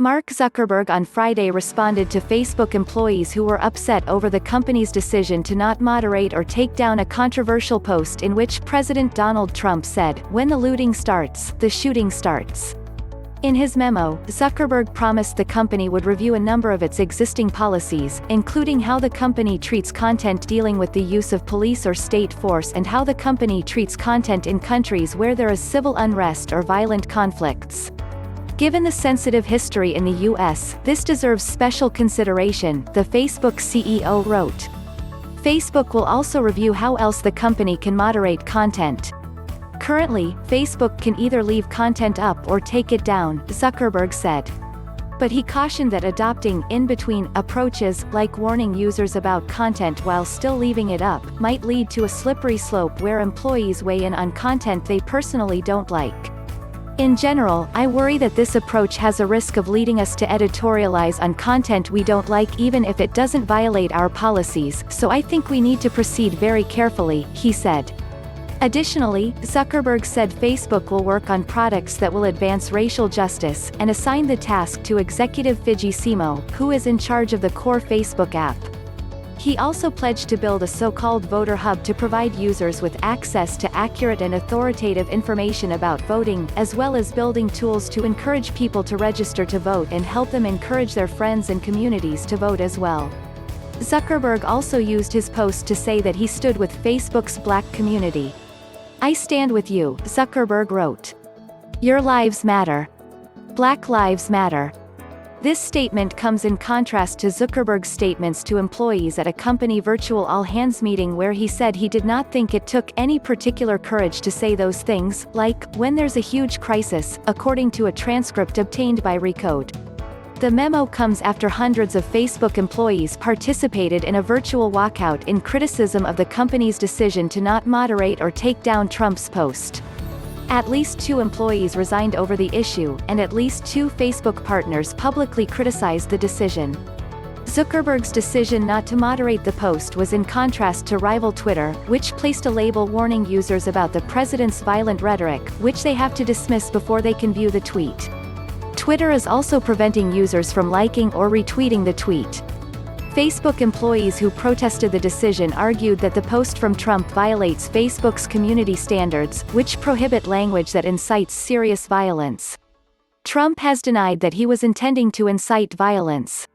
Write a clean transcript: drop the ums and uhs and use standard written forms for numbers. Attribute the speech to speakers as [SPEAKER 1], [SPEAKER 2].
[SPEAKER 1] Mark Zuckerberg on Friday responded to Facebook employees who were upset over the company's decision to not moderate or take down a controversial post in which President Donald Trump said, "When the looting starts, the shooting starts." In his memo, Zuckerberg promised the company would review a number of its existing policies, including how the company treats content dealing with the use of police or state force and how the company treats content in countries where there is civil unrest or violent conflicts. Given the sensitive history in the U.S., this deserves special consideration, the Facebook CEO wrote. Facebook will also review how else the company can moderate content. Currently, Facebook can either leave content up or take it down, Zuckerberg said. But he cautioned that adopting in-between approaches, like warning users about content while still leaving it up, might lead to a slippery slope where employees weigh in on content they personally don't like. In general, I worry that this approach has a risk of leading us to editorialize on content we don't like even if it doesn't violate our policies, so I think we need to proceed very carefully, he said. Additionally, Zuckerberg said Facebook will work on products that will advance racial justice, and assigned the task to Executive Fidji Simo, who is in charge of the core Facebook app. He also pledged to build a so-called voter hub to provide users with access to accurate and authoritative information about voting, as well as building tools to encourage people to register to vote and help them encourage their friends and communities to vote as well. Zuckerberg also used his post to say that he stood with Facebook's Black community. "I stand with you," Zuckerberg wrote. "Your lives matter. Black lives matter." This statement comes in contrast to Zuckerberg's statements to employees at a company virtual all-hands meeting where he said he did not think it took any particular courage to say those things, like, "when there's a huge crisis," according to a transcript obtained by Recode. The memo comes after hundreds of Facebook employees participated in a virtual walkout in criticism of the company's decision to not moderate or take down Trump's post. At least 2 employees resigned over the issue, and at least 2 Facebook partners publicly criticized the decision. Zuckerberg's decision not to moderate the post was in contrast to rival Twitter, which placed a label warning users about the president's violent rhetoric, which they have to dismiss before they can view the tweet. Twitter is also preventing users from liking or retweeting the tweet. Facebook employees who protested the decision argued that the post from Trump violates Facebook's community standards, which prohibit language that incites serious violence. Trump has denied that he was intending to incite violence.